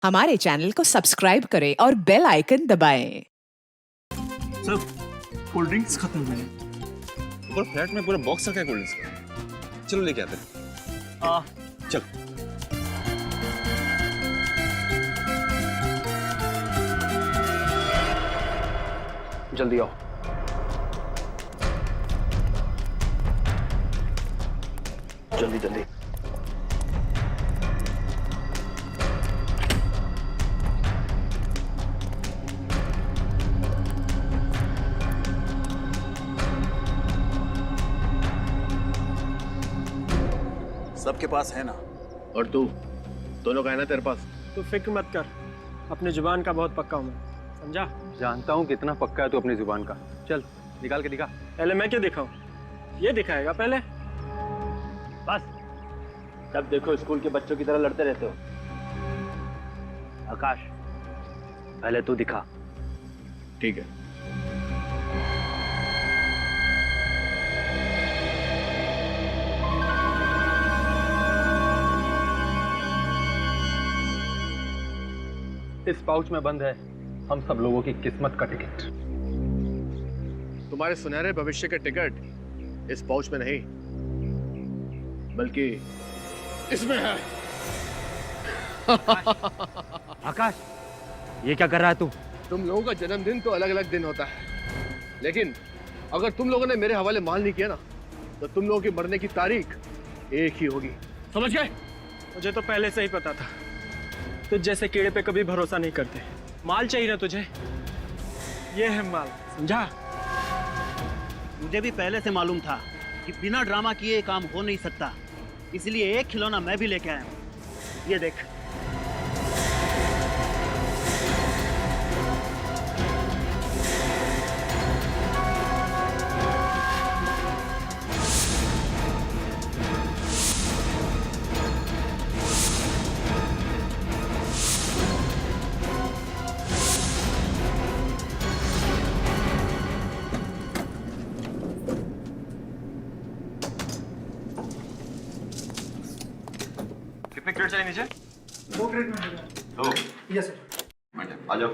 हमारे चैनल को सब्सक्राइब करें और बेल आइकन दबाएं। सर कोल्ड ड्रिंक्स खत्म हो गए। ऊपर फ्लैट में पूरा बॉक्स रखा है कोल्ड ड्रिंक्स का। चलो लेके आते हैं। चल। जल्दी आओ। जल्दी जल्दी। सबके पास है ना। और तू दोनों का है ना तेरे पास? तू फिक्र मत कर, अपनी जुबान का बहुत पक्का हूँ मैं, समझा? जानता हूँ कितना पक्का है तू अपनी जुबान का। चल निकाल के दिखा। पहले मैं क्या दिखाऊं? ये दिखाएगा पहले? बस जब देखो स्कूल के बच्चों की तरह लड़ते रहते हो। आकाश पहले तू दिखा। ठीक है। इस पाउच में बंद है हम सब लोगों की किस्मत का टिकट। तुम्हारे सुनहरे भविष्य के टिकट इस पाउच में नहीं बल्कि इसमें है। आकाश ये क्या कर रहा है तू? तुम लोगों का जन्मदिन तो अलग अलग दिन होता है, लेकिन अगर तुम लोगों ने मेरे हवाले माल नहीं किया ना तो तुम लोगों की मरने की तारीख एक ही होगी, समझ गए? मुझे तो पहले से ही पता था, तुझ जैसे कीड़े पे कभी भरोसा नहीं करते। माल चाहिए ना तुझे, ये है माल, समझा? मुझे भी पहले से मालूम था कि बिना ड्रामा किए काम हो नहीं सकता, इसलिए एक खिलौना मैं भी लेके आया हूँ। ये देख। कितने क्रेट चाहिए नीचे? 2 क्रेट में होगा। 2? Yes sir. बैठे, आ जाओ।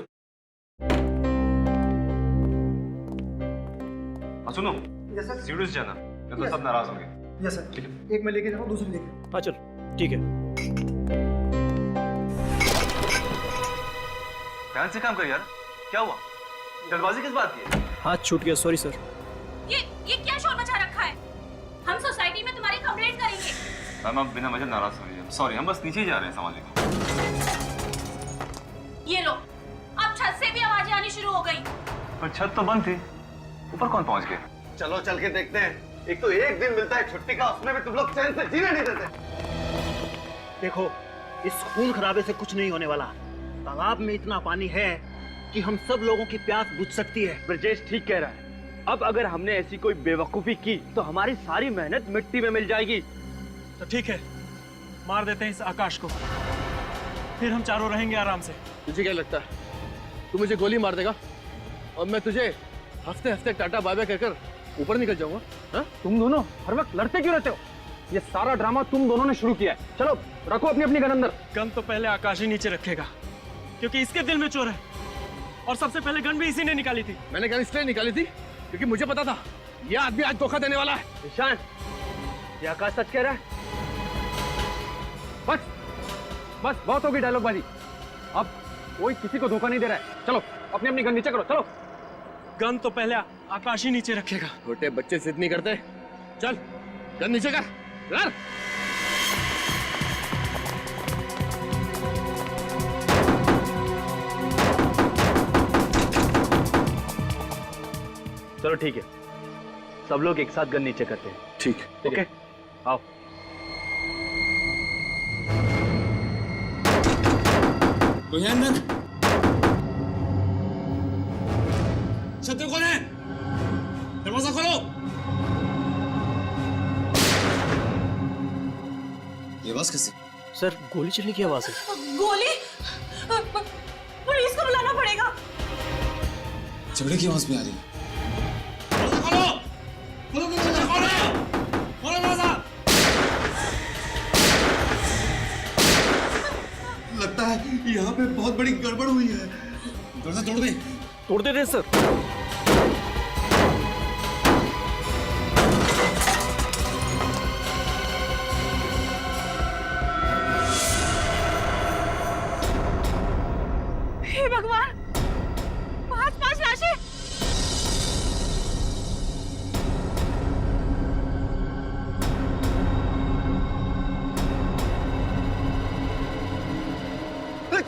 हाँ सुनो, यस सर। सीढ़ी से जाना, नहीं तो Yes. सब नाराज होंगे। Yes sir. एक मैं लेके जाऊँ, दूसरी लेके। हाँ चल, ठीक है। ध्यान से काम कर यार। क्या हुआ? जल्दबाजी किस बात की है? हाथ छूट गया, सॉरी सर। ये क्या शोर मचा रखा है? हम सोसाइटी में तुम्हारी कंप्लेंट करेंगे। मैम आप बिना वजह नाराज हो रही है। सॉरी, हम बस नीचे ही जा रहे हैं सामाजिक। ये लो, अब छत से भी आवाजें आनी शुरू हो गई। पर छत तो बंद थी, ऊपर कौन पहुंच गया? चलो चल के देखते हैं। एक तो एक दिन मिलता है छुट्टी का, उसमें भी तुम लोग चैन से जीने नहीं देते। देखो इस खून खराबे से कुछ नहीं होने वाला। तालाब में इतना पानी है कि हम सब लोगों की प्यास बुझ सकती है। ब्रजेश ठीक कह रहा है। अब अगर हमने ऐसी कोई बेवकूफी की तो हमारी सारी मेहनत मिट्टी में मिल जाएगी। तो ठीक है, मार देते हैं इस आकाश को, फिर हम चारों रहेंगे आराम से। तुझे क्या लगता है तू मुझे गोली मार देगा और मैं तुझे हफ्ते हफ्ते टाटा बाय बाय कहकर ऊपर निकल जाऊंगा? हाँ? तुम दोनों हर वक्त लड़ते क्यों रहते हो? ये सारा ड्रामा तुम दोनों ने शुरू किया है। चलो रखो अपनी अपनी गन अंदर। गन तो पहले आकाश ही नीचे रखेगा, क्योंकि इसके दिल में चोर है, और सबसे पहले गन भी इसी ने निकाली थी। मैंने गन इसलिए निकाली थी क्योंकि मुझे पता था ये आदमी आज धोखा देने वाला है। ईशान, ये आकाश सच कह रहा है? बस बस बहुत होगी डायलॉगबाजी। अब कोई किसी को धोखा नहीं दे रहा है। चलो अपनी अपनी गन नीचे करो। चलो। गन तो पहले आकाश ही नीचे रखेगा। छोटे बच्चे जिद नहीं करते। चल गन नीचे कर। लड़। चलो ठीक है, सब लोग एक साथ गन नीचे करते हैं। ठीक। ओके आओ। शत्रु कौन है? दरवाजा खोलो। ये आवाज कैसी? सर गोली चलने की आवाज है। गोली? पुलिस को बुलाना पड़ेगा। झगड़े की आवाज भी आ रही है। लगता लगता है यहाँ पे बहुत बड़ी गड़बड़ हुई है। दरवाजा तोड़ दे। तोड़ दे सर। हे भगवान, 5 लाशें।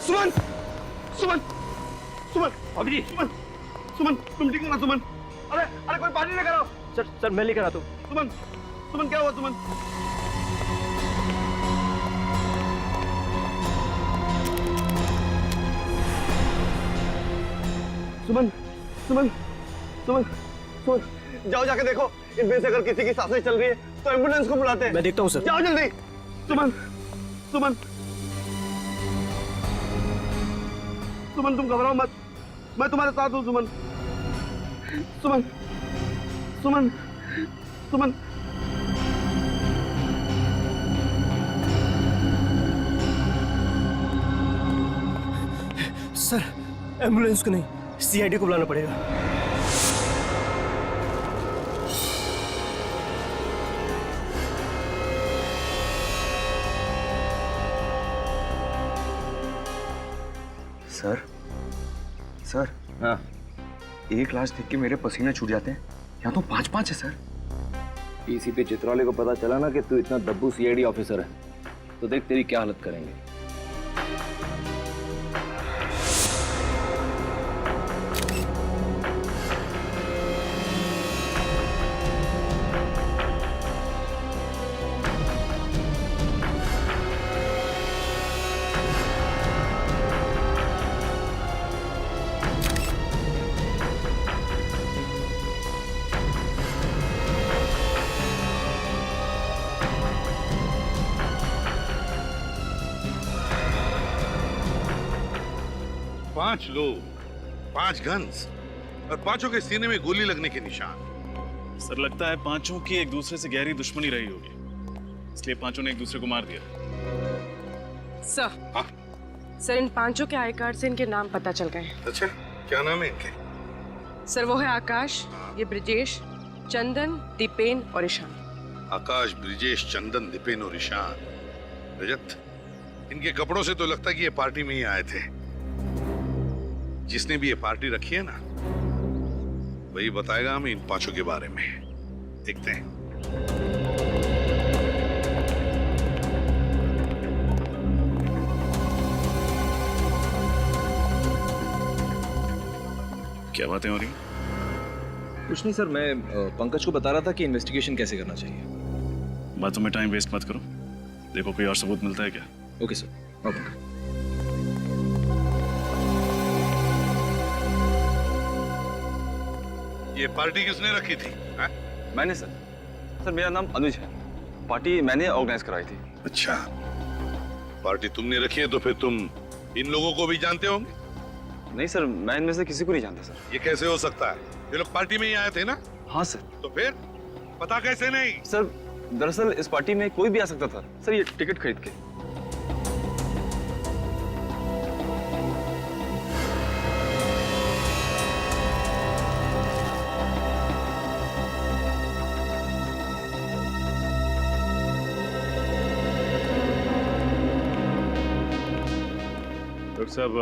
सुमन, सुमन, सुमन, अभी सुमन, सुमन, तुम ठीक हो ना सुमन? अरे अरे कोई पानी लेकर आओ। सर मैं लेकर आता हूँ। सुमन, सुमन क्या हुआ सुमन? सुमन, सुमन, सुमन, सुमन, जाओ जाके देखो इनमें से अगर किसी की सांसें चल रही है तो एम्बुलेंस को बुलाते हैं। मैं देखता हूँ सर। जाओ जल्दी। सुमन, सुमन, सुमन तुम घबराओ मत, मैं तुम्हारे साथ हूँ सुमन। सुमन, सुमन, सुमन। सर एम्बुलेंस को नहीं, सीआईडी को बुलाना पड़ेगा। सर, सर, हाँ, एक लाश देख के मेरे पसीने छूट जाते हैं। यहाँ तो 5-5 है सर। डीसीपी चित्रौले को पता चला ना कि तू इतना दब्बू सीआईडी ऑफिसर है, तो देख तेरी क्या हालत करेंगे। पांच लोग, 5 गन्स और पांचों के सीने में गोली लगने के निशान। सर लगता है पांचों की एक दूसरे से गहरी दुश्मनी रही होगी, इसलिए पांचों ने एक दूसरे को मार दिया। सर, सर इन पांचों के आई कार्ड से इनके नाम पता चल गए। अच्छा, क्या नाम है इनके? सर वो है आकाश, ये ब्रिजेश, चंदन, दीपेन और ईशान। आकाश, ब्रिजेश, चंदन, दीपेन और ईशान। रजत, इनके कपड़ों से तो लगता है कि ये पार्टी में ही आए थे। जिसने भी ये पार्टी रखी है ना, वही बताएगा हमें इन पांचों के बारे में। देखते हैं। क्या बातें हो रही? कुछ नहीं सर, मैं पंकज को बता रहा था कि इन्वेस्टिगेशन कैसे करना चाहिए। बातों में टाइम वेस्ट मत करो, देखो कोई और सबूत मिलता है क्या। Okay sir. ओके। ये पार्टी किसने रखी थी? हा? मैंने सर। सर मेरा नाम अनुज है, पार्टी मैंने ऑर्गेनाइज कराई थी। अच्छा, पार्टी तुमने रखी है तो फिर तुम इन लोगों को भी जानते होंगे? नहीं सर, मैं इनमें से किसी को नहीं जानता सर। ये कैसे हो सकता है? ये लोग पार्टी में ही आए थे ना? हाँ सर। तो फिर पता कैसे नहीं? सर दरअसल इस पार्टी में कोई भी आ सकता था सर, ये टिकट खरीद के। डॉक्टर साहब,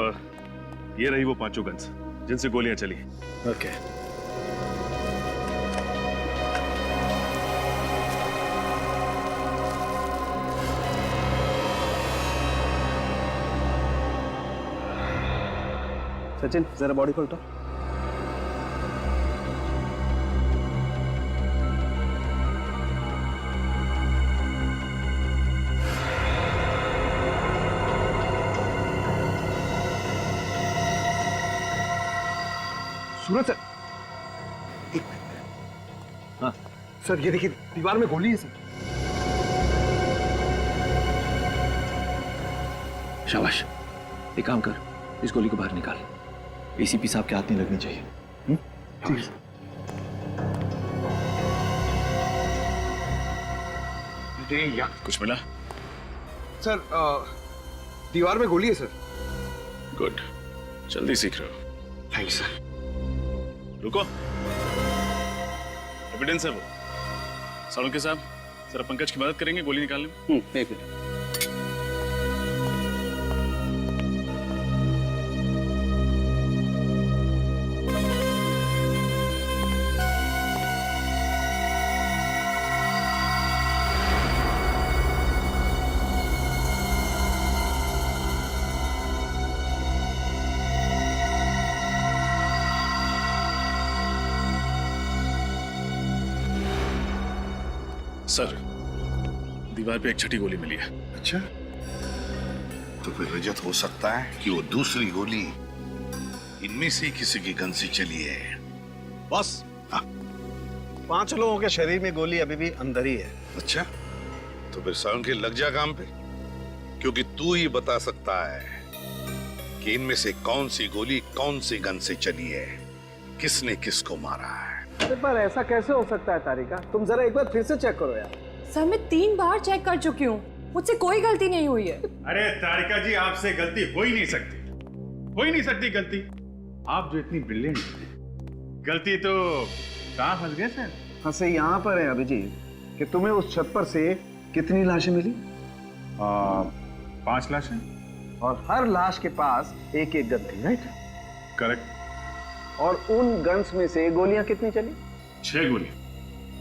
ये रही वो पांचों गन्स जिनसे गोलियां चली। ओके। सचिन जरा बॉडी खोल तो। सूरज सर, हाँ सर ये देखिए दीवार में गोली है सर। शाबाश, एक काम कर, इस गोली को बाहर निकाल। एसीपी साहब के हाथ नहीं लगनी चाहिए। ठीक है सर। कुछ मिला? सर दीवार में गोली है सर। गुड, जल्दी सीख रहे हो। Thank you sir. रुको, एविडेंस है वो। सालुंके साहब, जरा पंकज की मदद करेंगे गोली निकालने में? एक मिनट। सर, दीवार पे एक छठी गोली मिली है। अच्छा, तो फिर रजत हो सकता है कि वो दूसरी गोली इनमें से किसी की गन से चली है। बॉस, 5 लोगों के शरीर में गोली अभी भी अंदर ही है। अच्छा, तो फिर सालुंके लग जा काम पे, क्योंकि तू ही बता सकता है कि इनमें से कौन सी गोली कौन सी गन से चली है, किसने किसको मारा है। पर ऐसा कैसे हो सकता है तारिका? तुम जरा एक बार फिर से चेक करो यार। सर, मैं 3 बार चेक कर चुकी हूँ, मुझसे कोई गलती नहीं हुई है। अरे तारिका जी, आपसे गलती हो ही नहीं सकती, हो ही नहीं सकती गलती। आप जो इतनी ब्रिलियंट हैं, गलती तो कहाँ फंस गए सर? फंसे यहाँ पर है अभिजीत कि तुम्हें उस छत पर से कितनी लाशें मिली? 5 लाशें, और हर लाश के पास एक एक गन थी, राइट? करेक्ट। और उन गन्स में से गोलियां कितनी चली? 6 गोली,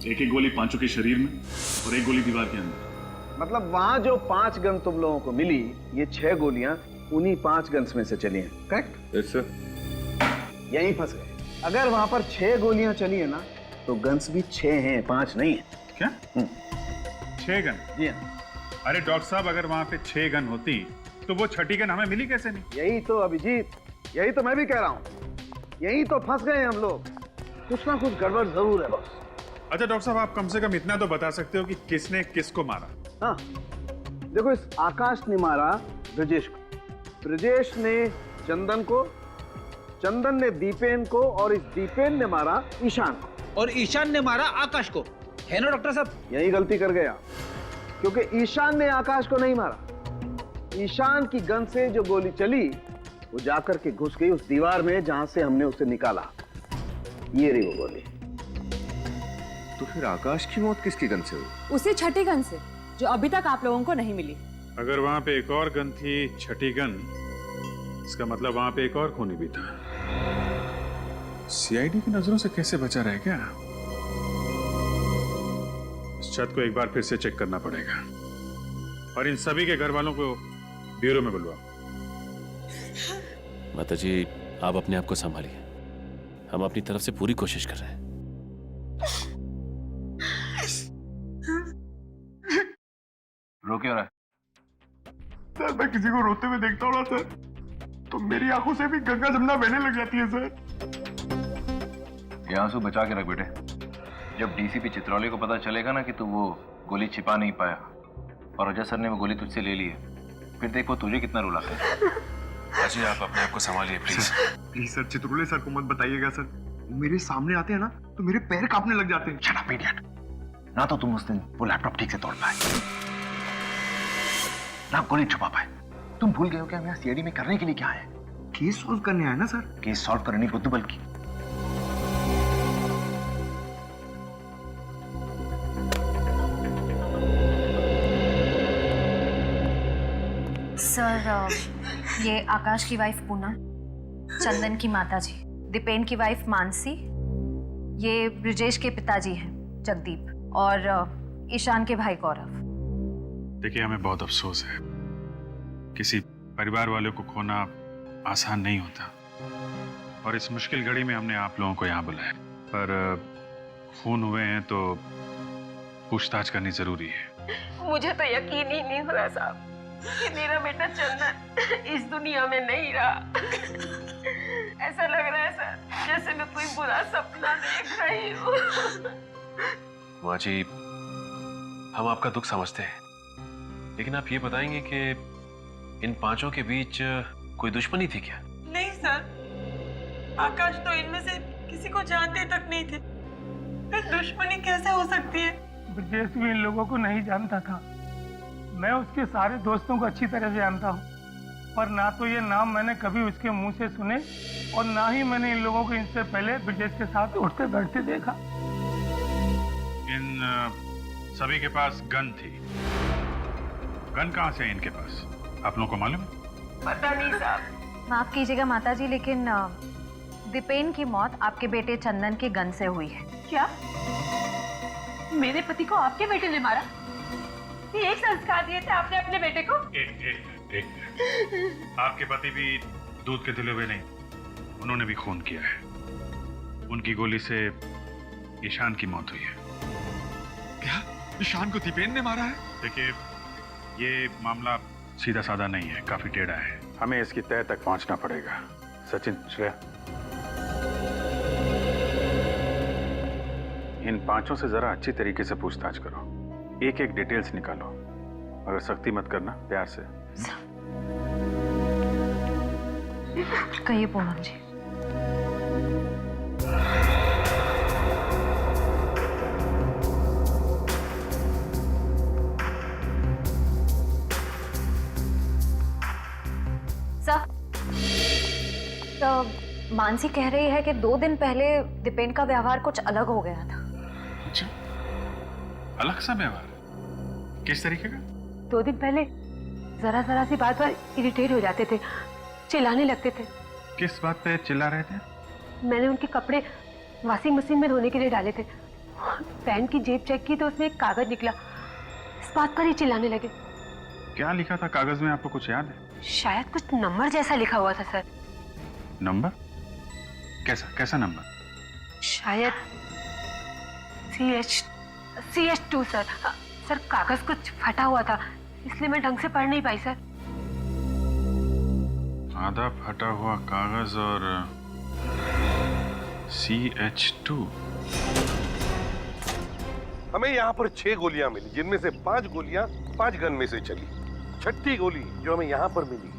एक एक गोली पांचों के शरीर में और एक गोली दीवार के अंदर। मतलब वहां जो 5 गन तुम लोगों को मिली, ये 6 गोलियां उन्हीं 5 गन्स में से चली हैं, करेक्ट? Yes sir. यहीं फंस गए। अगर वहां पर 6 गोलियां चली है ना, तो गन्स भी 6 हैं, 5 नहीं है। क्या? 6 गन? जी हाँ। अरे डॉक्टर साहब, अगर वहां पे 6 गन होती तो वो छठी गन हमें मिली कैसे नहीं? यही तो अभिजीत, यही तो मैं भी कह रहा हूँ, यही तो फंस गए हम लोग। कुछ ना कुछ गड़बड़ जरूर है बॉस। अच्छा डॉक्टर साहब, आप कम से कम इतना तो बता सकते हो कि किसने किसको मारा? हाँ, देखो, इस आकाश ने मारा ब्रजेश को, ब्रजेश ने चंदन को, चंदन ने दीपेन को, और इस दीपेन ने मारा ईशान को, और ईशान ने मारा आकाश को, है ना डॉक्टर साहब? यही गलती कर गया, क्योंकि ईशान ने आकाश को नहीं मारा। ईशान की गन से जो गोली चली, वो जाकर के घुस गई उस दीवार में जहां से हमने उसे निकाला। ये रही वो गोली। तो फिर आकाश की मौत किसकी गन से हुई? उसी छठी गन से, जो अभी तक आप लोगों को नहीं मिली। अगर वहां पे एक और गन थी, छठी गन, इसका मतलब वहां पे एक और खूनी भी था। सीआईडी की नजरों से कैसे बचा रहे क्या? इस छत को एक बार फिर से चेक करना पड़ेगा, और इन सभी के घर वालों को ब्यूरो में बुलवाओ। माताजी, आप अपने आप को संभालिए, हम अपनी तरफ से पूरी कोशिश कर रहे हैं। रो क्यों रहा है? सर, मैं किसी को रोते हुए देखता हूँ ना सर, तो मेरी आंखों से भी गंगा जमुना बहने लग जाती है सर। ये आंसू बचा के रख बेटे। जब डीसीपी चित्रौली को पता चलेगा ना कि तू वो गोली छिपा नहीं पाया और रजत सर ने वो गोली तुझसे ले ली है, फिर देख वो तुझे कितना रुलाता है। अजय, आप अपने आप को संभालिए प्लीज। प्लीज सर, चित्रौली सर को मत बताइएगा सर, मेरे सामने आते हैं ना तो मेरे पैर कांपने लग जाते हैं। Shut up idiot. ना तो तुम उस दिन वो लैपटॉप ठीक से तोड़ पाए, ना गोली छुपा पाए। तुम भूल गए हो कि हम यहाँ सीआईडी में करने के लिए क्या है? केस सॉल्व करने आए ना सर। केस सॉल्व करने नहीं बुद्धू बल्कि। सर, ये आकाश की वाइफ पूनम, चंदन की माताजी, दीपेन की वाइफ मानसी, ये ब्रजेश के पिताजी हैं जगदीप, और ईशान के भाई गौरव। देखिए, हमें बहुत अफसोस है, किसी परिवार वाले को खोना आसान नहीं होता, और इस मुश्किल घड़ी में हमने आप लोगों को यहाँ बुलाया। पर खून हुए हैं तो पूछताछ करनी जरूरी है। मुझे तो यकीन ही नहीं हो रहा साहब कि मेरा बेटा चंदन इस दुनिया में नहीं रहा। ऐसा लग रहा है सर, जैसे मैं कोई बुरा सपना देख रही हूँ। माँ जी, हम आपका दुख समझते हैं, लेकिन आप ये बताएंगे कि इन पांचों के बीच कोई दुश्मनी थी क्या? नहीं सर, आकाश तो इनमें से किसी को जानते तक नहीं थे, फिर दुश्मनी कैसे हो सकती है? ब्रजेश भी इन लोगों को नहीं जानता था, मैं उसके सारे दोस्तों को अच्छी तरह से जानता हूँ, पर ना तो ये नाम मैंने कभी उसके मुंह से सुने और ना ही मैंने इन लोगों को इनसे पहले ब्रिजेश के साथ उठते बैठते देखा। इन सभी के पास गन थी। गन कहाँ से है इनके पास, आप लोगों को मालूम है? पता नहीं साहब। माफ कीजिएगा माताजी, लेकिन दीपेन की मौत आपके बेटे चंदन के गन से हुई है। क्या मेरे पति को आपके बेटे ने मारा? ये एक संस्कार दिए थे आपने अपने बेटे को? एक आपके पति भी दूध के धुले हुए नहीं, उन्होंने भी खून किया है। उनकी गोली से ईशान की मौत हुई है। क्या ईशान को दीपेन ने मारा है? देखिए, ये मामला सीधा साधा नहीं है, काफी टेढ़ा है। हमें इसकी तह तक पहुंचना पड़ेगा। सचिन, श्रेया, इन पांचों से जरा अच्छी तरीके से पूछताछ करो, एक एक डिटेल्स निकालो। अगर सख्ती मत करना, प्यार से। कहिए पूनम जी। तो मानसी कह रही है कि 2 दिन पहले दीपेन का व्यवहार कुछ अलग हो गया था। अच्छा, अलग सा व्यवहार? किस तरीके का? 2 दिन पहले जरा सी बात पर इरिटेट हो जाते थे, चिल्लाने लगते थे। किस बात पे चिल्ला रहे थे? मैंने उनके कपड़े वॉशिंग मशीन में धोने के लिए डाले थे। पैंट की जेब चेक की तो उसमें एक कागज निकला। इस बात पर ही चिल्लाने लगे। क्या लिखा था कागज में, आपको कुछ याद है? शायद कुछ नंबर जैसा लिखा हुआ था सर। नंबर? कैसा नंबर? शायद CH2 सर। सर कागज कुछ फटा हुआ था, इसलिए मैं ढंग से पढ़ नहीं पाई सर। आधा फटा हुआ कागज और CH2। हमें यहाँ पर 6 गोलियां मिली, जिनमें से 5 गोलियां 5 गन में से चली। 6ठी गोली जो हमें यहाँ पर मिली,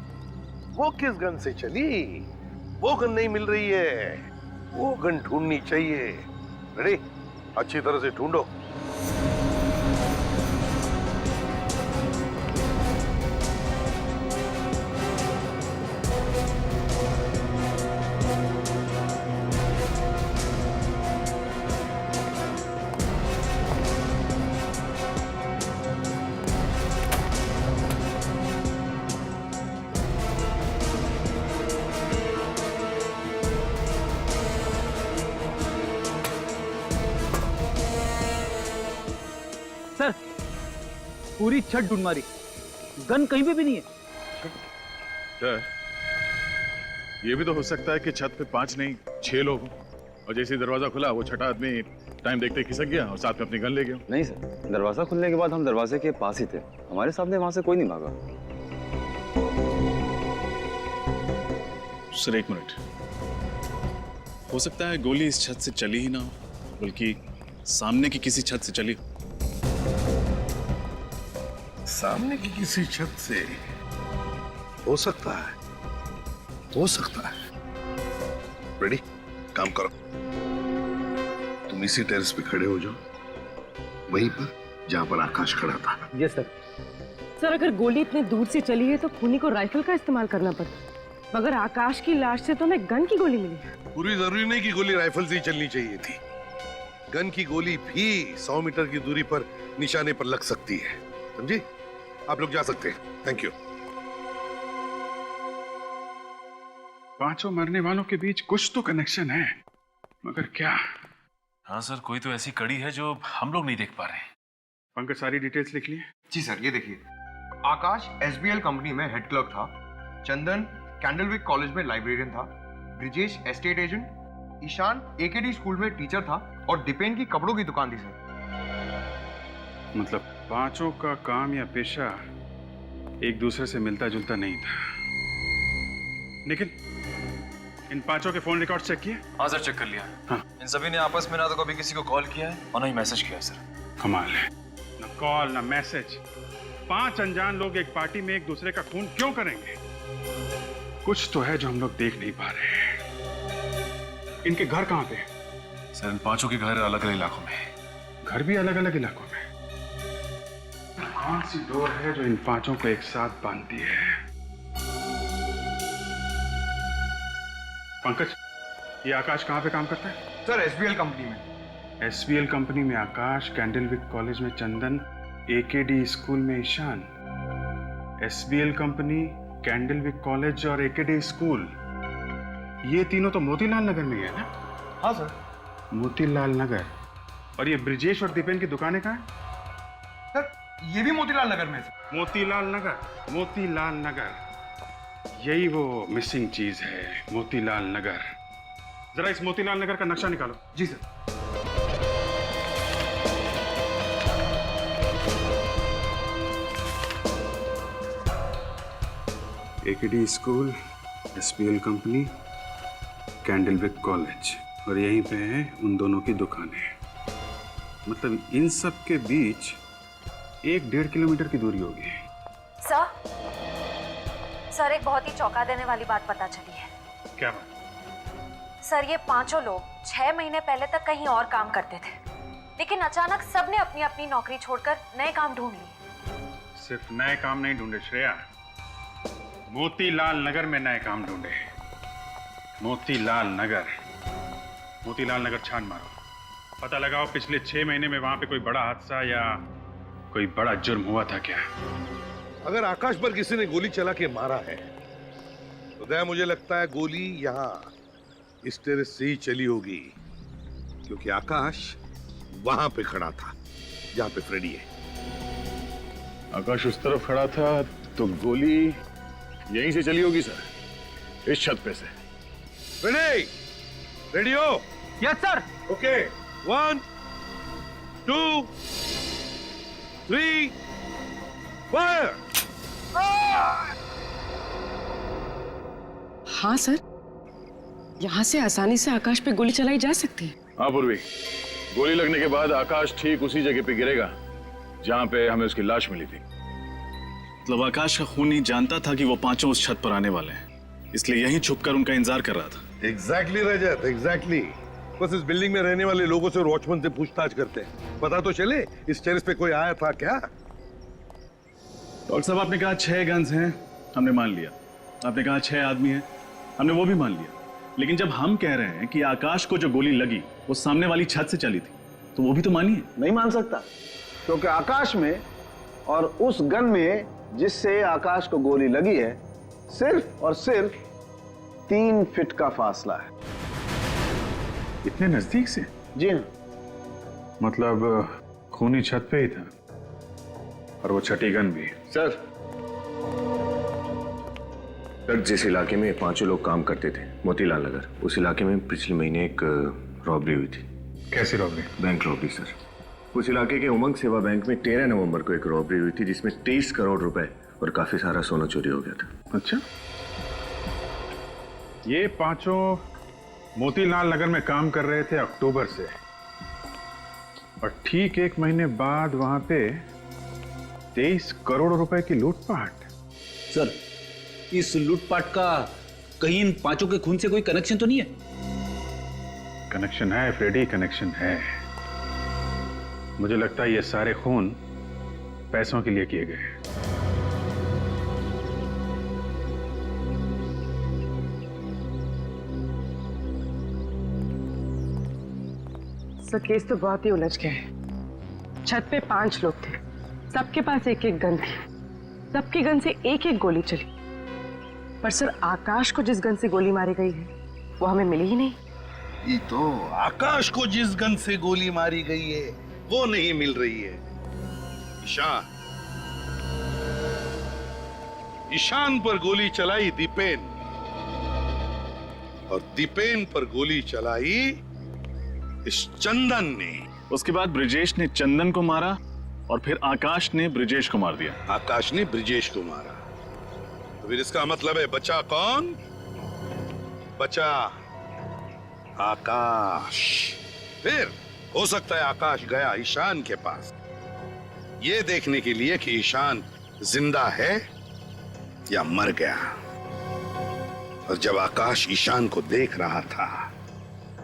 वो किस गन से चली? वो गन नहीं मिल रही है, वो गन ढूंढनी चाहिए। रेडी? अच्छी तरह से ढूंढो। सर, पूरी छत ढूंढ मारी, गन कहीं पे भी नहीं है। सर, ये भी तो हो सकता है कि छत पे 5 नहीं 6 लोग हों, और जैसे ही दरवाजा खुला वो छठा आदमी टाइम देखते खिसक गया और साथ में अपनी गन ले गया। नहीं सर, दरवाजा खुलने के बाद हम दरवाजे के पास ही थे, हमारे सामने वहां से कोई नहीं भागा। Sir, 1 minute. हो सकता है गोली इस छत से चली ही ना हो, बल्कि सामने की किसी छत से चली। सामने की किसी छत से हो सकता है, हो सकता है। रेडी? काम करो, तुम इसी टेरेस पे खड़े हो जाओ, वहीं पर जहां पर आकाश खड़ा था। Yes sir. सर अगर गोली इतने दूर से चली है तो खूनी को राइफल का इस्तेमाल करना पड़ता, मगर आकाश की लाश से तो हमें गन की गोली मिली। पूरी जरूरी नहीं कि गोली राइफल से ही चलनी चाहिए थी। गन की गोली भी 100 मीटर की दूरी पर निशाने पर लग सकती है, समझी? आप लोग जा सकते हैं। Thank you. पांचों मरने वालों के बीच कुछ तो कनेक्शन है, मगर क्या? हाँ सर, कोई तो ऐसी कड़ी है जो हम लोग नहीं देख पा रहे हैं। पंकज, सारी डिटेल्स लिख लिए? जी सर, ये देखिए। आकाश SBL कंपनी में हेड क्लर्क था, चंदन कैंडलविक कॉलेज में लाइब्रेरियन था, Brijesh estate agent, Ishaan AKD school में टीचर था और दीपेन की कपड़ों की दुकान थी सर। मतलब पांचों का काम या पेशा एक दूसरे से मिलता जुलता नहीं था। निखिल, इन पांचों के फोन रिकॉर्ड चेक किए? हाँ सर, चेक कर लिया। हाँ। इन सभी ने आपस में ना तो कभी किसी को कॉल किया है और ना ही मैसेज किया है सर। कमाल है, ना कॉल ना मैसेज। 5 अनजान लोग एक पार्टी में एक दूसरे का खून क्यों करेंगे? कुछ तो है जो हम लोग देख नहीं पा रहे हैं। इनके घर कहाँ पे? सर, इन पांचों के घर अलग अलग इलाकों में। घर भी अलग अलग इलाकों में? कौन सी डोर है जो इन पांचों को एक साथ बांधती है? पंकज, ये आकाश कहाँ पे काम करता है? सर एसबीएल कंपनी में। एसबीएल कंपनी में आकाश, कैंडलविक कॉलेज में चंदन, एकेडी स्कूल में Ishan. SBL company, candlewick college और एकेडी स्कूल, ये तीनों तो मोतीलाल नगर में ही है ना? हाँ सर। मोतीलाल नगर। और ये ब्रिजेश और दीपेन की दुकानें कहाँ हैं? सर ये भी मोतीलाल नगर में है। मोतीलाल नगर, मोतीलाल नगर, यही वो मिसिंग चीज है, मोतीलाल नगर। जरा इस मोतीलाल नगर का नक्शा निकालो। जी sir. AKD school, SBL company, candlewick college, और यहीं पे है उन दोनों की दुकानें। मतलब इन सब के बीच 1-1.5 किलोमीटर की दूरी होगी। सर एक बहुत ही चौंका देने वाली बात पता चली है। क्या बात? सर ये पांचों लोग 6 महीने पहले तक कहीं और काम करते थे, लेकिन अचानक सबने अपनी अपनी नौकरी छोड़कर नए काम ढूंढ लिए। सिर्फ नए काम नहीं ढूंढे श्रेया, मोतीलाल नगर में नए काम ढूंढे। मोतीलाल नगर, मोतीलाल नगर छान मारो, पता लगाओ पिछले 6 महीने में वहां पे कोई बड़ा हादसा या कोई बड़ा जुर्म हुआ था क्या? अगर आकाश पर किसी ने गोली चला के मारा है तो दया मुझे लगता है गोली यहाँ इस टेरेस से ही चली होगी, क्योंकि आकाश वहां पे खड़ा था जहां पे फ्रेडी है। आकाश उस तरफ खड़ा था तो गोली यहीं से चली होगी सर, इस छत पे से। फ्रेडी, रेडी हो? Yes sir. Okay, 1 2 3 fire. हाँ सर, यहाँ से आसानी से आकाश पे गोली चलाई जा सकती है। हाँ पूर्वी, गोली लगने के बाद आकाश ठीक उसी जगह पे गिरेगा जहां पे हमें उसकी लाश मिली थी। मतलब आकाश का खूनी जानता था कि वो पांचों उस छत पर आने वाले हैं, इसलिए यहीं छुपकर उनका इंतजार कर रहा था। एग्जैक्टली रजत, एग्जैक्टली। बस इस बिल्डिंग में रहने वाले लोगों से और वॉचमैन से पूछताछ करते हैं, पता तो चले इस टेरेस पे कोई आया था क्या। डॉक्टर साहब आपने कहा 6 गन्स हैं, हमने मान लिया। आपने कहा 6 आदमी हैं, हमने वो भी मान लिया। लेकिन जब हम कह रहे हैं कि आकाश को जो गोली लगी वो सामने वाली छत से चली थी, तो वो भी तो मानिए। नहीं मान सकता, क्योंकि आकाश में और उस गन में जिससे आकाश को गोली लगी है सिर्फ और सिर्फ 3 फीट का फासला है। इतने नजदीक से? जी हाँ। मतलब खूनी छत पे ही था और वो छठी गन भी। सर जिस इलाके में 5 लोग काम करते थे, मोतीलाल नगर, उस इलाके में पिछले महीने एक रॉबरी हुई थी। कैसी रॉबरी? Bank robbery sir. उस इलाके के उमंग सेवा बैंक में 13 नवंबर को एक रॉबरी हुई थी जिसमें 23 करोड़ रुपए और काफी सारा सोना चोरी हो गया था। अच्छा, ये 5 मोतीलाल नगर में काम कर रहे थे अक्टूबर से, और ठीक 1 महीने बाद वहां पे 23 करोड़ रुपए की लूटपाट। सर इस लूटपाट का कहीं इन 5 के खून से कोई कनेक्शन तो नहीं है? कनेक्शन है फ्रेडी, कनेक्शन है। मुझे लगता है ये सारे खून पैसों के लिए किए गए। सर केस तो बहुत ही उलझ गया है। छत पे 5 लोग थे, सबके पास 1-1 गन थी, सबकी गन से 1-1 गोली चली। पर सर आकाश को जिस गन से गोली मारी गई है वो हमें मिली ही नहीं। ये तो आकाश को जिस गन से गोली मारी गई है वो नहीं मिल रही है। ईशान पर गोली चलाई दीपेन, और दीपेन पर गोली चलाई इस चंदन ने। उसके बाद ब्रिजेश ने चंदन को मारा और फिर आकाश ने ब्रिजेश को मार दिया। आकाश ने ब्रिजेश को मारा, तो फिर इसका मतलब है बचा कौन? बचा आकाश। फिर हो सकता है आकाश गया ईशान के पास ये देखने के लिए कि ईशान जिंदा है या मर गया। और जब आकाश ईशान को देख रहा था,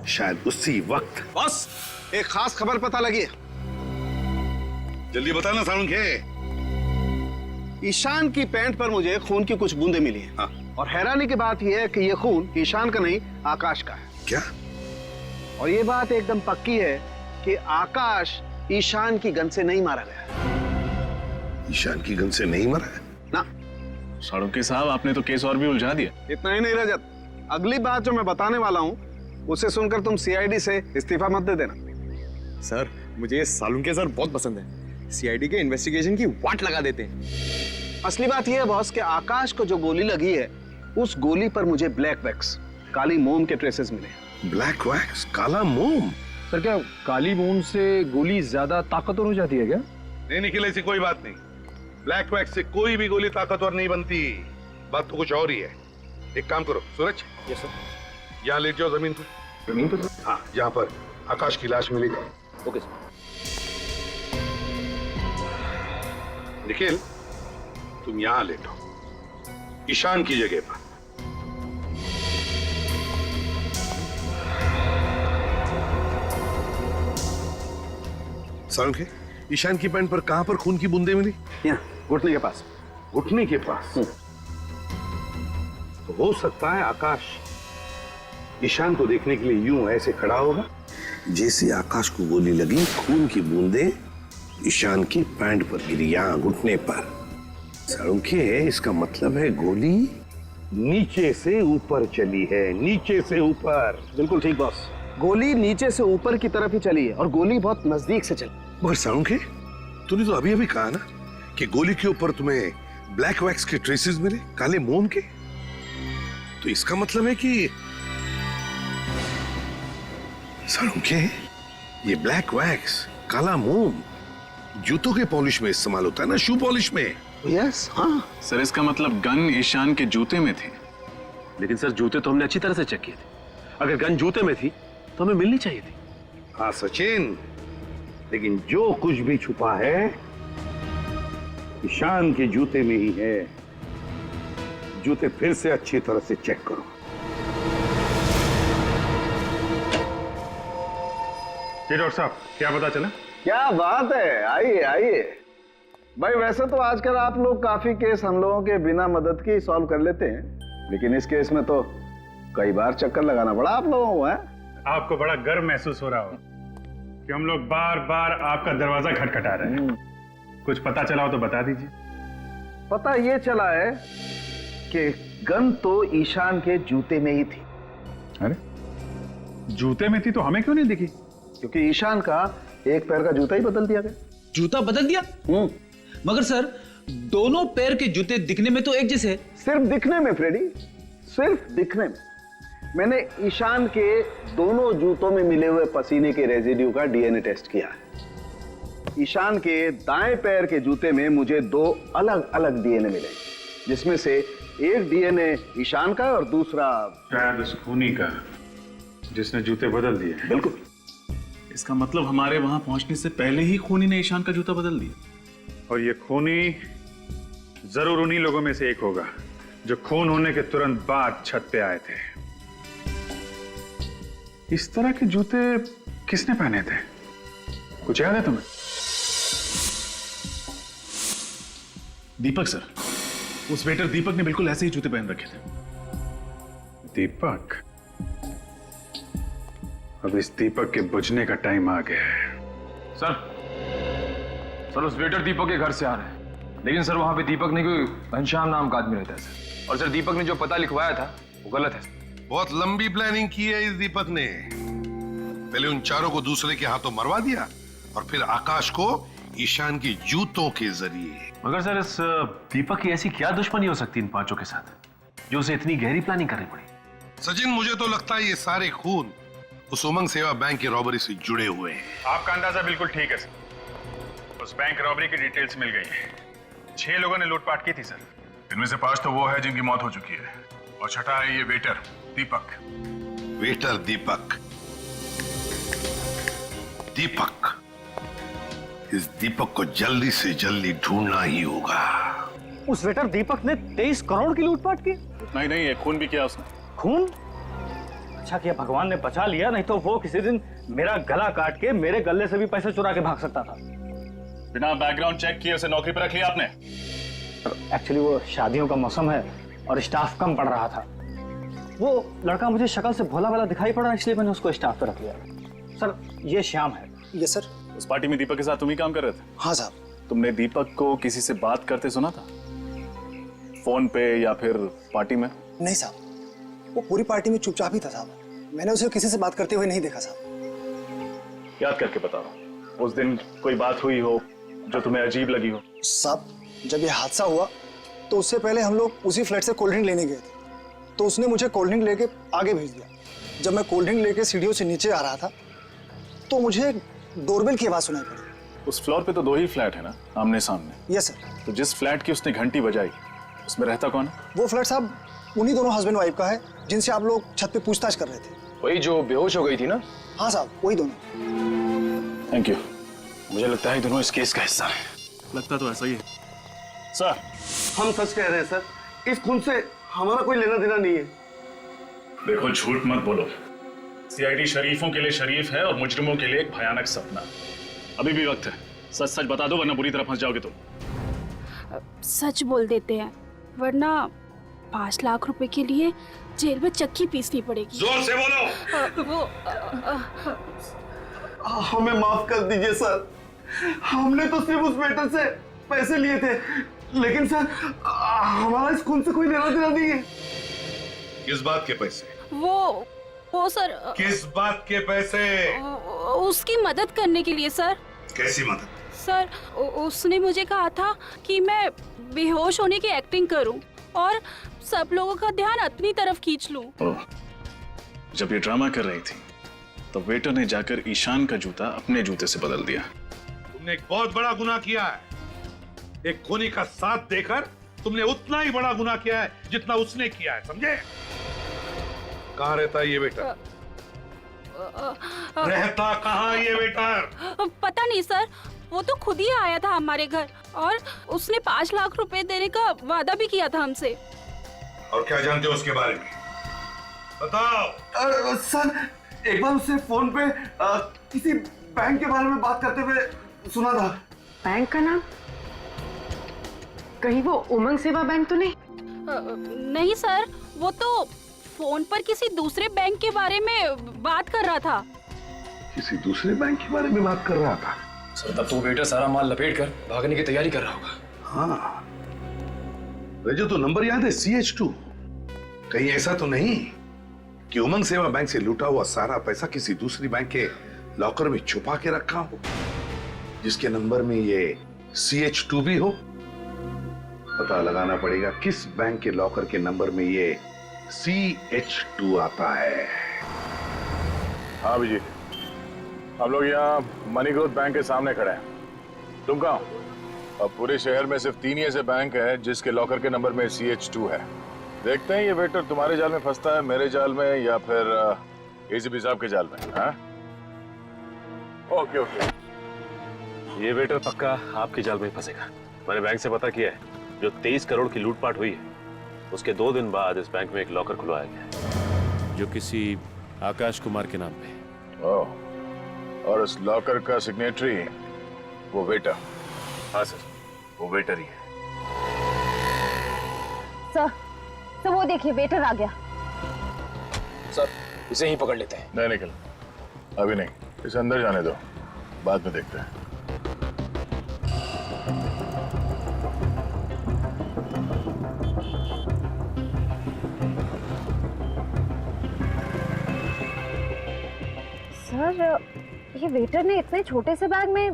शायद उसी वक्त। बस एक खास खबर पता लगी। जल्दी बताना सारुंखे। ईशान की पैंट पर मुझे खून की कुछ बूंदें मिली हैं। हाँ। और हैरानी की बात यह है कि ये खून ईशान का नहीं, आकाश का है। क्या? और ये बात एकदम पक्की है कि आकाश ईशान की गन से नहीं मारा गया। ईशान की गन से नहीं मरा है? ना। साळुंखे साहब, आपने तो केस और भी उलझा दिया। इतना ही नहीं रजत, अगली बात जो मैं बताने वाला हूँ उसे सुनकर तुम सीआईडी से इस्तीफा मत दे देना। सर, मुझे सालुंखे सर बहुत पसंद है। सीआईडी के इन्वेस्टिगेशन की वाट लगा देते हैं। असली बात यह है बॉस कि आकाश को जो गोली लगी है, उस गोली पर मुझे ब्लैक वैक्स, काली मोम के ट्रेसेस मिले। ब्लैक वैक्स, काला मोम? सर, क्या काली मोम से गोली ज्यादा ताकतवर हो जाती है क्या? नहीं निखिल, ऐसी कोई बात नहीं। ब्लैक वैक्स से कोई भी गोली ताकतवर नहीं बनती। बात तो कुछ और ही है। एक काम करो सूरज। Yes sir. यहाँ लेट जाओ जमीन पर। जमीन पर? हाँ, जहाँ पर आकाश की लाश मिली थी। Okay sir. निखिल, तुम यहाँ लेटो, ईशान की जगह पर। सालुंखे, ईशान की पैंट पर कहां पर खून की बूंदें मिली? यहाँ, घुटने के पास। घुटने के पास? तो हो सकता है आकाश ईशान को देखने के लिए यूं ऐसे खड़ा होगा। जैसे आकाश को गोली लगी, खून की बूंदें ईशान की पैंट पर गिरी, यहां घुटने पर। सालुंखे, इसका मतलब है गोली नीचे से ऊपर चली है, नीचे से ऊपर। बिल्कुल ठीक बॉस, गोली नीचे से ऊपर की तरफ ही चली है और गोली बहुत नजदीक से चली। मगर सालुंखे, तूने तो अभी अभी कहा ना कि गोली के ऊपर तुम्हें ब्लैक वैक्स के ट्रेसेस मिले, काले मोम के। तो इसका मतलब है कि सालुंखे, ये ब्लैक वैक्स, काला मोम जूतों के पॉलिश में इस्तेमाल होता है ना, शू पॉलिश में। यस, हाँ सर, इसका मतलब गन ईशान के जूते में थी। लेकिन सर, जूते तो हमने अच्छी तरह से चेक किए थे। अगर गन जूते में थी तो हमें मिलनी चाहिए थी। हाँ सचिन, लेकिन जो कुछ भी छुपा है ईशान के जूते में ही है। जूते फिर से अच्छी तरह से चेक करो। जी डॉक्टर साहब, क्या पता चला? क्या बात है, आइए आइए। भाई वैसे तो आजकल आप लोग काफी केस हम लोगों के बिना मदद के सॉल्व कर लेते हैं, लेकिन इस केस में तो कई बार चक्कर लगाना पड़ा आप लोगों को। है आपको बड़ा गर्व महसूस हो रहा हो कि हम लोग बार बार आपका दरवाजा खटखटा रहे हैं। कुछ पता चला हो तो बता दीजिए। पता ये चला है कि गन तो ईशान के जूते में ही थी। अरे, जूते में थी तो हमें क्यों नहीं दिखी? क्योंकि ईशान का एक पैर का जूता ही बदल दिया गया। जूता बदल दिया? मगर सर, दोनों पैर के जूते दिखने में तो एक जैसे हैं। सिर्फ दिखने में फ्रेडी, सिर्फ दिखने में। मैंने ईशान के दोनों जूतों में मिले हुए पसीने के रेजिड्यू का डीएनए टेस्ट किया है। ईशान के दाएं पैर के जूते में मुझे 2 अलग अलग डीएनए मिले, जिसमें से एक डीएनए ईशान का और दूसरा शायद उस खूनी का जिसने जूते बदल दिए। बिल्कुल। इसका मतलब हमारे वहां पहुंचने से पहले ही खूनी ने ईशान का जूता बदल दिया। और ये खूनी जरूर उन्हीं लोगों में से एक होगा जो खून होने के तुरंत बाद छत पे आए थे। इस तरह के जूते किसने पहने थे? कुछ याद है तुम्हें? दीपक सर, उस वेटर दीपक ने बिल्कुल ऐसे ही जूते पहन रखे थे। दीपक? अब इस दीपक के बुझने का टाइम आ गया है। सर, उस वेटर दीपक के घर से आ रहे हैं, लेकिन सर वहां पे दीपक नहीं, कोई घनश्याम नाम का आदमी रहता है सर। और सर, दीपक ने जो पता लिखवाया था वो गलत है। बहुत लंबी प्लानिंग की है इस दीपक ने। पहले उन चारों को दूसरे के हाथों मरवा दिया और फिर आकाश को ईशान के जूतों के जरिए। मगर सर, इस दीपक की ऐसी क्या दुश्मनी हो सकती इन पांचों के साथ जो उसे इतनी गहरी प्लानिंग करनी पड़ी? सचिन, मुझे तो लगता है ये सारे खून उस उमंग सेवा बैंक की रॉबरी से जुड़े हुए हैं। आपका अंदाजा बिल्कुल ठीक है सर। उस बैंक रॉबरी की डिटेल्स मिल गई है। 6 लोगों ने लूटपाट की थी सर। इनमें से 5 तो वो है जिनकी मौत हो चुकी है, और छठा है ये वेटर दीपक। वेटर दीपक? दीपक, इस दीपक को जल्दी से जल्दी ढूंढना ही होगा। उस वेटर दीपक ने 23 करोड़ की लूटपाट की? नहीं नहीं, खून भी किया उसने। खून? अच्छा किया भगवान ने बचा लिया, नहीं तो वो किसी दिन मेरा गला काट के मेरे गले से भी पैसे चुरा के भाग सकता था। बिना बैकग्राउंड चेक किए उसे नौकरी पर रख लिया आपने? एक्चुअली वो शादियों का मौसम है, और स्टाफ कम पड़ रहा था। वो लड़का मुझे शक्ल से भोला भाला दिखाई पड़ा, इसलिए मैंने उसको स्टाफ पे रख लिया। सर, ये श्याम है। Yes sir. उस पार्टी में दीपक के साथ तुम ही काम कर रहे थे? हाँ साहब। तुमने दीपक को किसी से बात करते सुना था, फोन पे या फिर पार्टी में? नहीं साहब, वो पूरी पार्टी में चुपचाप ही था साहब। मैंने उसे किसी से बात करते हुए नहीं देखा साहब। याद करके बताओ, उस दिन कोई बात हुई हो जो तुम्हें अजीब लगी हो? साहब, जब ये हादसा हुआ तो उससे पहले हम लोग उसी फ्लैट से कोल्ड ड्रिंक लेने गए थे, तो उसने मुझे कोल्ड ड्रिंक लेके आगे भेज दिया। जब मैं कोल्ड ड्रिंक लेके सीढ़ियों से नीचे आ रहा था तो मुझे डोरबेल की आवाज सुनाई पड़ी। उस फ्लोर पे तो 2 ही फ्लैट है ना, आमने सामने? Yes sir. तो जिस फ्लैट की उसने घंटी बजाई, उसमें रहता कौन है? वो फ्लैट साहब उन्हीं दोनों हस्बैंड वाइफ का है जिनसे आप लोग छत पे पूछताछ कर रहे थे। वही जो बेहोश हो गई थी ना? हाँ साहब, वही दोनों। Thank you. मुझे लगता है दोनों इस केस का हिस्सा है। लगता तो ऐसा ही है। सर, हम सच कह रहे हैं सर, इस खून से हमारा कोई लेना देना नहीं है। देखो, झूठ मत बोलो। सीआईडी शरीफों के लिए शरीफ है और मुजरिमों के लिए एक भयानक सपना। अभी भी वक्त है, सच सच बता दो वरना बुरी तरह फंस जाओगे तुम। सच बोल देते हैं, वरना 5 लाख रुपए के लिए जेल में चक्की पीसनी पड़ेगी। जोर से बोलो। हमें माफ कर दीजिए सर, हमने तो सिर्फ उस वेटर से पैसे लिए थे, लेकिन सर हमारा इस खून से कोई लेना देना नहीं है। किस बात के पैसे? वो सर, किस बात के पैसे? उसकी मदद करने के लिए सर। कैसी मदद? सर, उसने मुझे कहा था कि मैं बेहोश होने की एक्टिंग करूं और सब लोगों का ध्यान अपनी तरफ खींच लूं। जब ये ड्रामा कर रही थी तो वेटर ने जाकर ईशान का जूता अपने जूते से बदल दिया। तुमने एक बहुत बड़ा गुनाह किया है। एक खूनी का साथ देकर तुमने उतना ही बड़ा गुनाह किया है जितना उसने किया है, समझे? कहाँ रहता है ये वेटर? रहता कहाँ ये वेटर? पता नहीं सर, वो तो खुद ही आया था हमारे घर और उसने 5 लाख रुपए देने का वादा भी किया था हमसे। और क्या जानते हो उसके बारे में? बताओ। सर, एक बार उससे फोन पे किसी बैंक के बारे में बात करते हुए सुना था। बैंक का नाम? कहीं वो उमंग सेवा बैंक तो नहीं? नहीं सर, वो तो फोन पर किसी दूसरे बैंक के बारे में बात कर रहा था। किसी दूसरे बैंक के बारे में बात कर रहा था? सर, तब तो वेटर सारा माल लपेट कर भागने की तैयारी कर रहा होगा। हाँ, रजो तो नंबर याद है, CH2। कहीं ऐसा तो नहीं कि उमंग सेवा बैंक से लूटा हुआ सारा पैसा किसी दूसरी बैंक के लॉकर में छुपा के रखा हो, जिसके नंबर में ये CH2 भी हो? पता लगाना पड़ेगा किस बैंक के लॉकर के नंबर में ये CH2 आता है। हाँ अभिजीत, हम लोग यहाँ मनी ग्रोथ बैंक के सामने खड़े हैं। तुम कहाँ हो? अब पूरे शहर में सिर्फ 3 ही ऐसे बैंक है जिसके लॉकर के नंबर में CH2 है। देखते हैं ये वेटर तुम्हारे जाल में फंसता है, मेरे जाल में, या फिर ACP साहब के जाल में। हाँ, ओके ओके। ये वेटर पक्का आपके जाल में फंसेगा। मैंने बैंक से पता किया है, जो 23 करोड़ की लूटपाट हुई है उसके 2 दिन बाद इस बैंक में एक लॉकर खुलवाया गया जो किसी आकाश कुमार के नाम पे। ओह, और उस लॉकर का सिग्नेटरी वो वेटर? हाँ सर, वो वेटर ही है। सर, वो देखिए वेटर आ गया। सर, इसे ही पकड़ लेते हैं। नहीं निकल, अभी नहीं, इसे अंदर जाने दो, बाद में देखते हैं। सर, ये वेटर ने इतने छोटे से बैग में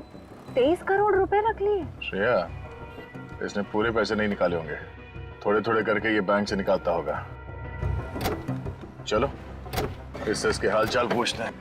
23 करोड़ रुपए रख लिए। श्रेया, इसने पूरे पैसे नहीं निकाले होंगे, थोड़े थोड़े करके ये बैंक से निकालता होगा। चलो इससे इसके हालचाल पूछते हैं।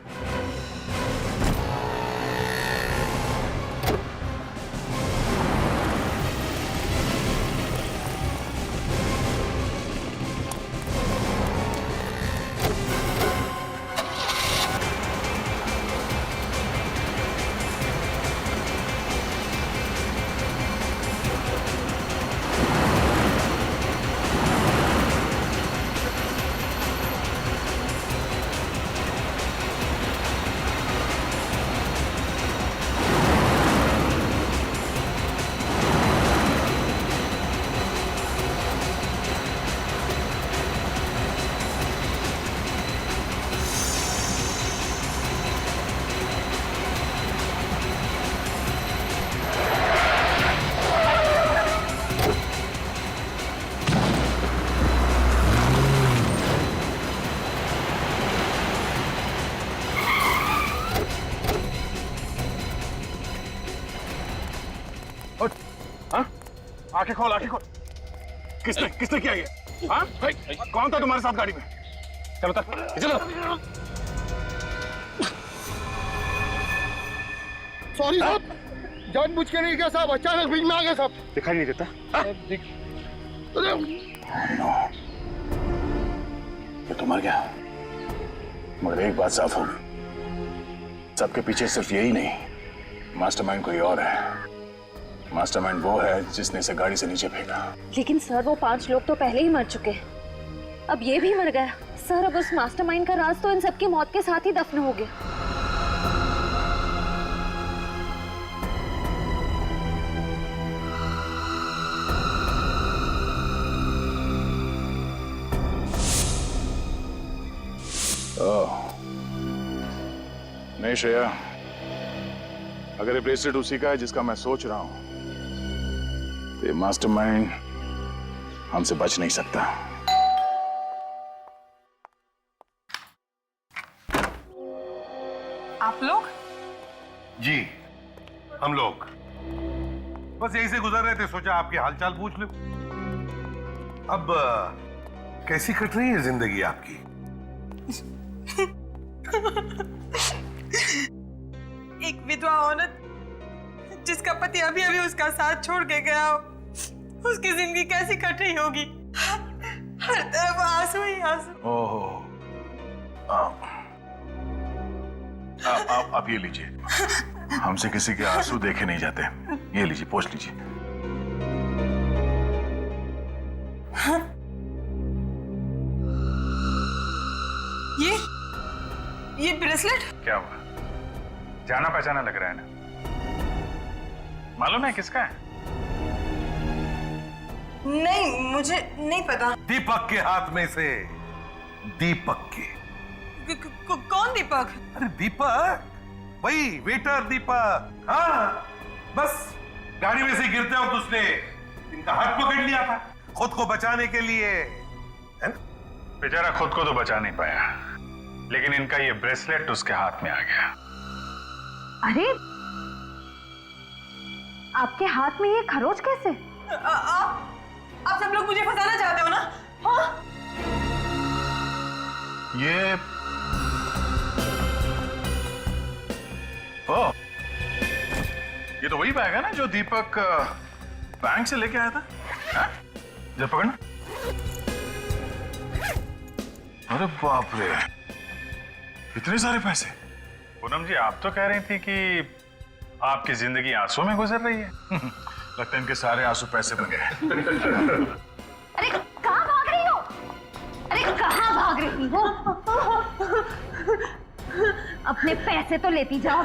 आंखें खोल, आंखें खोल। किसने किया ये? हाँ? कौन था तुम्हारे साथ गाड़ी में? चलो तक, चलो। सॉरी साहब, जानबूझ के नहीं किया साहब, अचानक बीच में आ गया साहब। दिखाई नहीं देता? ये तो मर गया, मगर एक बात साफ होगी, सबके पीछे सिर्फ यही नहीं, मास्टरमाइंड कोई और है। मास्टरमाइंड वो है जिसने इसे गाड़ी से नीचे फेंका। लेकिन सर वो 5 लोग तो पहले ही मर चुके हैं, अब ये भी मर गया। सर अब उस मास्टरमाइंड का राज तो इन सबकी मौत के साथ ही दफन हो गया। नहीं श्रेया, अगर ये ब्रेसलेट उसी का है जिसका मैं सोच रहा हूं, तो ये मास्टरमाइंड हमसे बच नहीं सकता। आप लोग? जी, हम लोग बस यहीं से गुजर रहे थे, सोचा आपकी हालचाल पूछ लो। अब कैसी कट रही है जिंदगी आपकी? एक विधवा औरत जिसका पति अभी अभी उसका साथ छोड़ के गया हो, उसकी जिंदगी कैसी कट रही होगी? हर तरफ आंसू ही आंसू। ओहो, आप ये लीजिए, हमसे किसी के आंसू देखे नहीं जाते। ये लीजिए, पोंछ लीजिए। ये ब्रेसलेट क्या हुआ? जाना पहचाना लग रहा है ना? मालूम है किसका है? नहीं, मुझे नहीं पता। दीपक के हाथ में से। दीपक के। कौन दीपक? अरे दीपक, वही वेटर दीपक। हाँ, बस गाड़ी में से गिरते हो तो उसने इनका हाथ पकड़ लिया था खुद को बचाने के लिए, है ना? बेचारा खुद को तो बचा नहीं पाया, लेकिन इनका ये ब्रेसलेट उसके हाथ में आ गया। अरे आपके हाथ में ये खरोच कैसे? आप सब लोग मुझे फंसाना चाहते हो ना? हाँ? ये तो वही बैग है ना जो दीपक बैंक से लेके आया था? जरा पकड़ना। अरे बाप रे, इतने सारे पैसे। पूनम जी, आप तो कह रही थी कि आपकी जिंदगी आंसू में गुजर रही है। लगता है इनके सारे आंसू पैसे बन गए। अरे कहाँ भाग रही हो? अरे कहाँ भाग रही हो? अपने पैसे तो लेती जाओ।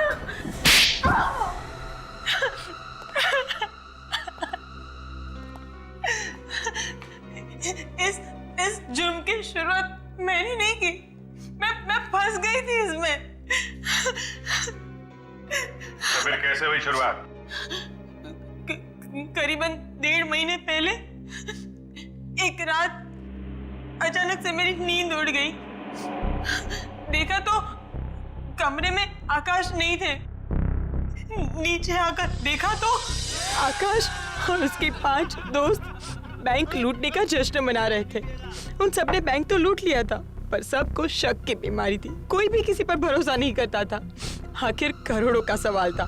इस जुर्म की शुरुआत मैंने नहीं की, मैं फंस गई थी इसमें। तो फिर कैसे हुई शुरुआत? करीबन 1.5 महीने पहले एक रात अचानक से मेरी नींद उड़ गई। देखा तो कमरे में आकाश नहीं थे। नीचे आकर देखा तो आकाश और उसके 5 दोस्त बैंक लूटने का जश्न मना रहे थे। उन सबने बैंक तो लूट लिया था, पर सबको शक की बीमारी थी। कोई भी किसी पर भरोसा नहीं करता था। आखिर करोड़ों का सवाल था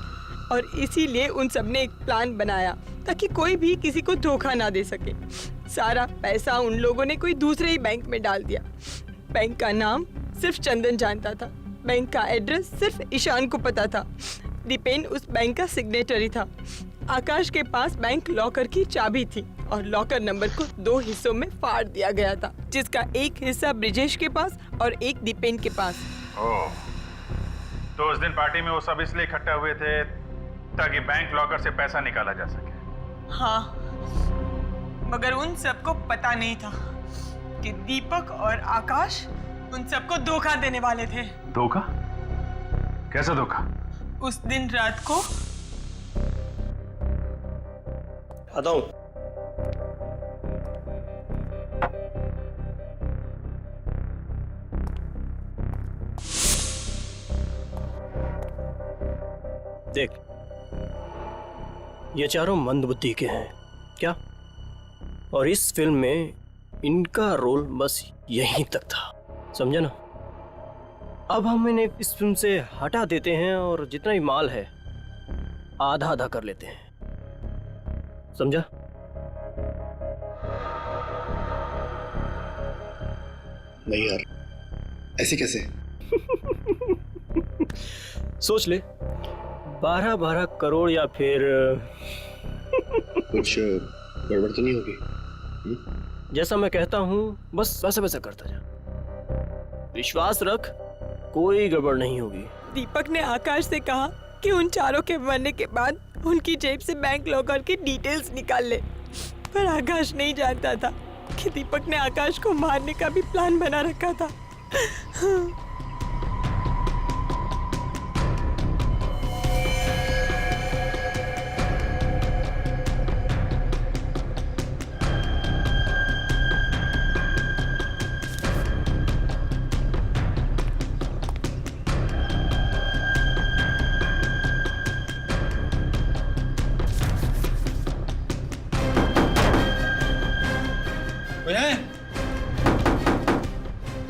और इसीलिए उन सबने एक प्लान बनाया ताकि कोई भी किसी को धोखा ना दे सके। सारा पैसा उन लोगों ने कोई दूसरे ही बैंक में डाल दिया। बैंक का नाम सिर्फ चंदन जानता था, बैंक का एड्रेस सिर्फ ईशान को पता था। दीपेन उस बैंक का सिग्नेटरी था। आकाश के पास बैंक लॉकर की चाबी थी और लॉकर नंबर को 2 हिस्सों में फाड़ दिया गया था, जिसका एक हिस्सा ब्रिजेश के पास और एक दीपेन के पास। ओह, तो उस दिन पार्टी में वो सब इसलिए इकट्ठा हुए थे ताकि बैंक लॉकर से पैसा निकाला जा सके। हाँ, मगर उन सबको पता नहीं था कि दीपक और आकाश उन सबको धोखा देने वाले थे। धोखा? कैसा धोखा? उस दिन रात को आता हूं। देख, ये चारों मंदबुद्धि के हैं। क्या और इस फिल्म में इनका रोल बस यहीं तक था, समझे ना? अब हम इन्हें इस फिल्म से हटा देते हैं और जितना भी माल है आधा आधा कर लेते हैं, समझा? नहीं यार, ऐसे कैसे? सोच ले, 12-12 करोड़ या फिर कुछ गड़बड़ तो नहीं होगी? जैसा मैं कहता हूं बस वैसा वैसा करता जा, विश्वास रख, कोई गड़बड़ नहीं होगी। दीपक ने आकाश से कहा कि उन चारों के मरने के बाद उनकी जेब से बैंक लॉकर की डिटेल्स निकाल ले, पर आकाश नहीं जानता था कि दीपक ने आकाश को मारने का भी प्लान बना रखा था।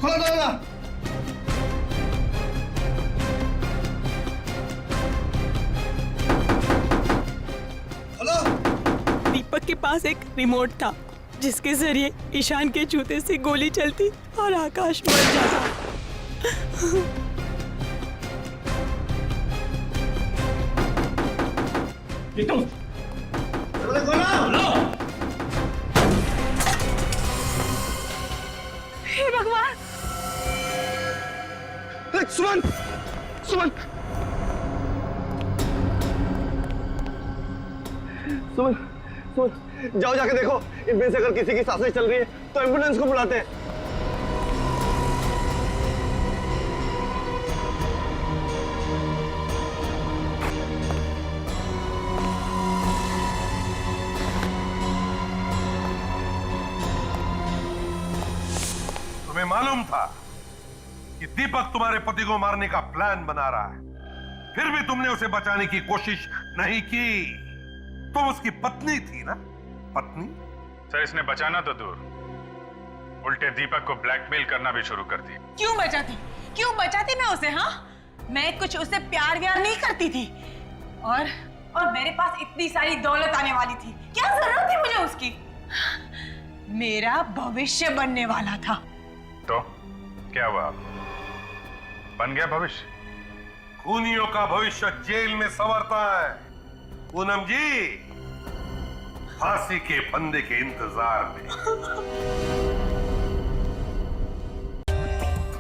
खोलो दरवाजा। दीपक के पास एक रिमोट था जिसके जरिए ईशान के जूते से गोली चलती और आकाश मर जाता। हे भगवान! सुमन, सुमन, सुमन, सुमन, जाओ जाके देखो, इनमें से अगर किसी की सांसें चल रही है तो एम्बुलेंस को बुलाते हैं। तुम्हें मालूम था कि दीपक तुम्हारे पति को मारने का प्लान बना रहा है, फिर भी तुमने उसे बचाने की कोशिश नहीं की। तुम उसकी पत्नी थी ना? पत्नी? सर, इसने बचाना तो दूर, उल्टे दीपक को ब्लैकमेल करना भी शुरू कर दिया। क्यों बचाती? क्यों बचाती मैं उसे? हाँ, मैं कुछ उसे प्यार व्यार नहीं करती थी, और मेरे पास इतनी सारी दौलत आने वाली थी, क्या जरूरत थी मुझे उसकी? मेरा भविष्य बनने वाला था। तो क्या हुआ? बन गया भविष्य? खूनियों का भविष्य जेल में संवरता है पूनम जी, फांसी के फंदे के इंतजार में।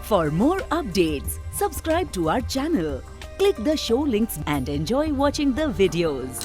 For more updates, subscribe to our channel, click the show links and enjoy watching the videos.